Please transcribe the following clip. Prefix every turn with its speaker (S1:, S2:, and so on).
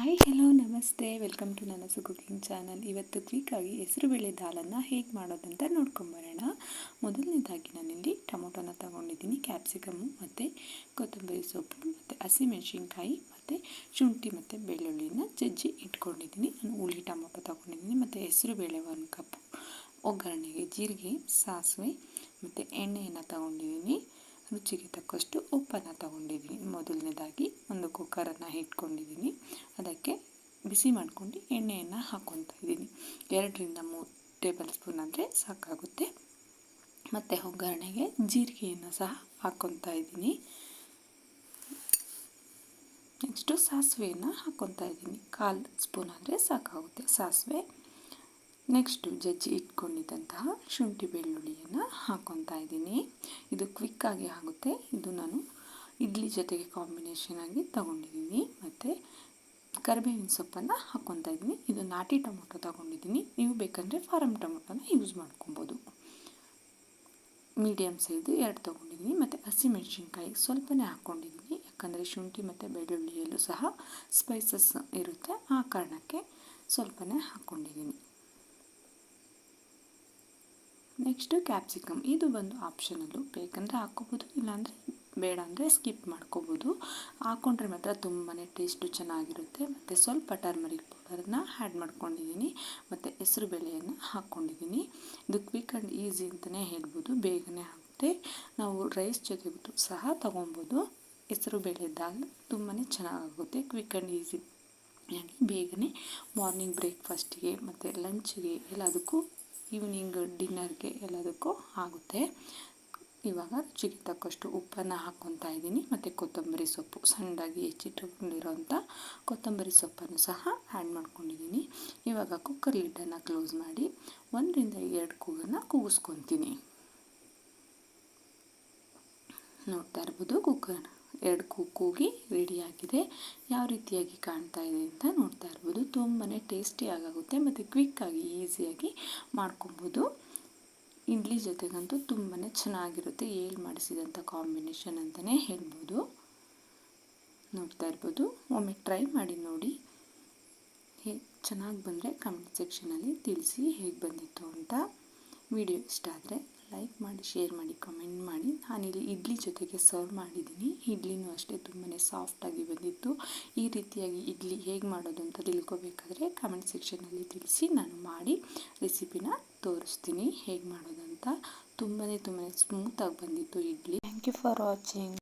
S1: Hi hello ನಮಸ್ತೆ, welcome to ನನಸು cooking channel. ಇವತ್ತು ಕ್ವಿಕ್ಕಾಗಿ ಹೆಸರುಬೇಳೆ ದಾಲನ್ನು ಹೇಗೆ ಮಾಡೋದಂತ ನೋಡ್ಕೊಂಬರೋಣ. ಮೊದಲನೇದಾಗಿ ನಾನಿಲ್ಲಿ ಟೊಮೊಟೊನ ತೊಗೊಂಡಿದ್ದೀನಿ, ಕ್ಯಾಪ್ಸಿಕಮ್ಮು ಮತ್ತು ಕೊತ್ತಂಬರಿ ಸೊಪ್ಪು ಮತ್ತು ಹಸಿಮೆಣಸಿನ್ಕಾಯಿ ಮತ್ತು ಶುಂಠಿ ಮತ್ತು ಬೆಳ್ಳುಳ್ಳಿನ ಜಜ್ಜಿ ಇಟ್ಕೊಂಡಿದ್ದೀನಿ. ನಾನು ಹುಳಿ ಟೊಮೊಟೊ ತೊಗೊಂಡಿದ್ದೀನಿ ಮತ್ತು ಹೆಸರುಬೇಳೆ 1 ಕಪ್ಪು, ಒಗ್ಗರಣೆಗೆ ಜೀರಿಗೆ, ಸಾಸಿವೆ ಮತ್ತು ಎಣ್ಣೆಯನ್ನು ತೊಗೊಂಡಿದ್ದೀನಿ. ರುಚಿಗೆ ತಕ್ಕಷ್ಟು ಉಪ್ಪನ್ನು ತೊಗೊಂಡಿದ್ದೀನಿ. ಮೊದಲನೇದಾಗಿ ಒಂದು ಕುಕ್ಕರನ್ನು ಇಟ್ಕೊಂಡಿದ್ದೀನಿ, ಅದಕ್ಕೆ ಬಿಸಿ ಮಾಡ್ಕೊಂಡು ಎಣ್ಣೆಯನ್ನು ಹಾಕ್ಕೊತಾ ಇದ್ದೀನಿ. 2-3 ಟೇಬಲ್ ಸ್ಪೂನ್ ಅಂದರೆ ಸಾಕಾಗುತ್ತೆ. ಮತ್ತು ಒಗ್ಗರಣೆಗೆ ಜೀರಿಗೆಯನ್ನು ಸಹ ಹಾಕ್ಕೊತಾ ಇದ್ದೀನಿ. ನೆಕ್ಸ್ಟು ಸಾಸಿವೆಯನ್ನು ಹಾಕ್ಕೊತಾ ಇದ್ದೀನಿ, 1/4 ಸ್ಪೂನ್ ಆದರೆ ಸಾಕಾಗುತ್ತೆ ಸಾಸಿವೆ. ನೆಕ್ಸ್ಟು ಜಜ್ಜಿ ಇಟ್ಕೊಂಡಿದ್ದಂತಹ ಶುಂಠಿ ಬೆಳ್ಳುಳ್ಳಿಯನ್ನು ಹಾಕ್ಕೊತಾ ಇದ್ದೀನಿ. ಇದು ಕ್ವಿಕ್ಕಾಗಿ ಆಗುತ್ತೆ. ಇದು ನಾನು ಇಡ್ಲಿ ಜೊತೆಗೆ ಕಾಂಬಿನೇಷನ್ ಆಗಿ ತೊಗೊಂಡಿದ್ದೀನಿ. ಮತ್ತು ಕರಿಬೇವಿನ ಸೊಪ್ಪನ್ನು ಹಾಕ್ಕೊತಾ ಇದ್ದೀನಿ. ಇದು ನಾಟಿ ಟೊಮೊಟೊ ತೊಗೊಂಡಿದ್ದೀನಿ, ನೀವು ಬೇಕಂದರೆ ಫಾರಮ್ ಟೊಮೊಟೊನ ಯೂಸ್ ಮಾಡ್ಕೊಬೋದು. ಮೀಡಿಯಮ್ ಸೈಜು 2 ತೊಗೊಂಡಿದ್ದೀನಿ. ಮತ್ತು ಹಸಿಮೆಣಸಿನ್ಕಾಯಿ ಸ್ವಲ್ಪನೇ ಹಾಕ್ಕೊಂಡಿದ್ದೀನಿ, ಯಾಕಂದರೆ ಶುಂಠಿ ಮತ್ತು ಬೆಳ್ಳುಳ್ಳಿಯಲ್ಲೂ ಸಹ ಸ್ಪೈಸಸ್ ಇರುತ್ತೆ, ಆ ಕಾರಣಕ್ಕೆ ಸ್ವಲ್ಪನೇ ಹಾಕ್ಕೊಂಡಿದ್ದೀನಿ. ನೆಕ್ಸ್ಟು ಕ್ಯಾಪ್ಸಿಕಮ್, ಇದು ಬಂದು ಆಪ್ಷನಲ್ಲು, ಬೇಕಂದರೆ ಹಾಕ್ಕೋಬೋದು, ಇಲ್ಲಾಂದರೆ ಬೇಡ ಅಂದರೆ ಸ್ಕಿಪ್ ಮಾಡ್ಕೋಬೋದು. ಹಾಕ್ಕೊಂಡ್ರೆ ಮಾತ್ರ ತುಂಬಾ ಟೇಸ್ಟು ಚೆನ್ನಾಗಿರುತ್ತೆ. ಮತ್ತು ಸ್ವಲ್ಪ ಟರ್ಮರಿಕ್ ಪೌಡರನ್ನ ಆ್ಯಡ್ ಮಾಡ್ಕೊಂಡಿದ್ದೀನಿ ಮತ್ತು ಹೆಸರುಬೇಳೆಯನ್ನು ಹಾಕ್ಕೊಂಡಿದ್ದೀನಿ. ಇದು ಕ್ವಿಕ್ ಆ್ಯಂಡ್ ಈಸಿ ಅಂತಲೇ ಹೇಳ್ಬೋದು, ಬೇಗನೆ ಆಗುತ್ತೆ. ನಾವು ರೈಸ್ ಜೊತೆಗೂ ಸಹ ತೊಗೊಬೋದು. ಹೆಸರುಬೇಳೆ ದಾಲ್ ತುಂಬಾ ಚೆನ್ನಾಗಾಗುತ್ತೆ, ಕ್ವಿಕ್ ಆ್ಯಂಡ್ ಈಸಿ ಆಗಿ ಬೇಗನೆ ಮಾರ್ನಿಂಗ್ ಬ್ರೇಕ್ಫಾಸ್ಟಿಗೆ ಮತ್ತು ಲಂಚ್ಗೆ ಎಲ್ಲದಕ್ಕೂ, ಈವ್ನಿಂಗ್ ಡಿನ್ನರ್ಗೆ ಎಲ್ಲದಕ್ಕೂ ಆಗುತ್ತೆ. ಇವಾಗ ರುಚಿಗೆ ತಕ್ಕಷ್ಟು ಉಪ್ಪನ್ನು ಹಾಕ್ಕೊತಾ ಇದ್ದೀನಿ. ಮತ್ತು ಕೊತ್ತಂಬರಿ ಸೊಪ್ಪು, ಸಣ್ಣದಾಗಿ ಹೆಚ್ಚಿಟ್ಟುಕೊಂಡಿರೋಂಥ ಕೊತ್ತಂಬರಿ ಸೊಪ್ಪನ್ನು ಸಹ ಆ್ಯಡ್ ಮಾಡ್ಕೊಂಡಿದ್ದೀನಿ. ಇವಾಗ ಕುಕ್ಕರ್ ಲಿಡ್ಡನ್ನು ಕ್ಲೋಸ್ ಮಾಡಿ 1-2 ಕೂಗನ್ನು ಕೂಗಿಸ್ಕೊತೀನಿ. ನೋಡ್ತಾ ಇರ್ಬೋದು, ಕುಕ್ಕರ್ 2 ಕೂಗಿ ರೆಡಿಯಾಗಿದೆ. ಯಾವ ರೀತಿಯಾಗಿ ಕಾಣ್ತಾ ಇದೆ ಅಂತ ನೋಡ್ತಾ ಇರ್ಬೋದು. ತುಂಬಾ ಟೇಸ್ಟಿಯಾಗುತ್ತೆ ಮತ್ತು ಕ್ವಿಕ್ಕಾಗಿ ಈಸಿಯಾಗಿ ಮಾಡ್ಕೊಬೋದು. ಇಡ್ಲಿ ಜೊತೆಗಂತೂ ತುಂಬಾ ಚೆನ್ನಾಗಿರುತ್ತೆ, ಮಾಡಿಸಿದಂಥ ಕಾಂಬಿನೇಷನ್ ಅಂತಲೇ ಹೇಳ್ಬೋದು. ನೋಡ್ತಾ ಇರ್ಬೋದು, ಒಮ್ಮೆ ಟ್ರೈ ಮಾಡಿ ನೋಡಿ. ಚೆನ್ನಾಗಿ ಬಂದರೆ ಕಮೆಂಟ್ ಸೆಕ್ಷನಲ್ಲಿ ತಿಳಿಸಿ ಹೇಗೆ ಬಂದಿತ್ತು ಅಂತ. ವಿಡಿಯೋ ಇಷ್ಟ ಆದರೆ ಲೈಕ್ ಮಾಡಿ, ಶೇರ್ ಮಾಡಿ, ಕಮೆಂಟ್ ಮಾಡಿ. ನಾನಿಲ್ಲಿ ಇಡ್ಲಿ ಜೊತೆಗೆ ಸರ್ವ್ ಮಾಡಿದ್ದೀನಿ. ಇಡ್ಲಿನೂ ಅಷ್ಟೇ ತುಂಬಾ ಸಾಫ್ಟಾಗಿ ಬಂದಿತ್ತು. ಈ ರೀತಿಯಾಗಿ ಇಡ್ಲಿ ಹೇಗೆ ಮಾಡೋದು ಅಂತ ತಿಳ್ಕೊಬೇಕಾದ್ರೆ ಕಮೆಂಟ್ ಸೆಕ್ಷನಲ್ಲಿ ತಿಳಿಸಿ, ನಾನು ಮಾಡಿ ರೆಸಿಪಿನ ತೋರಿಸ್ತೀನಿ ಹೇಗೆ ಮಾಡೋದಂತ. ತುಂಬಾ ಸ್ಮೂತಾಗಿ ಬಂದಿತ್ತು idli. Thank you for watching.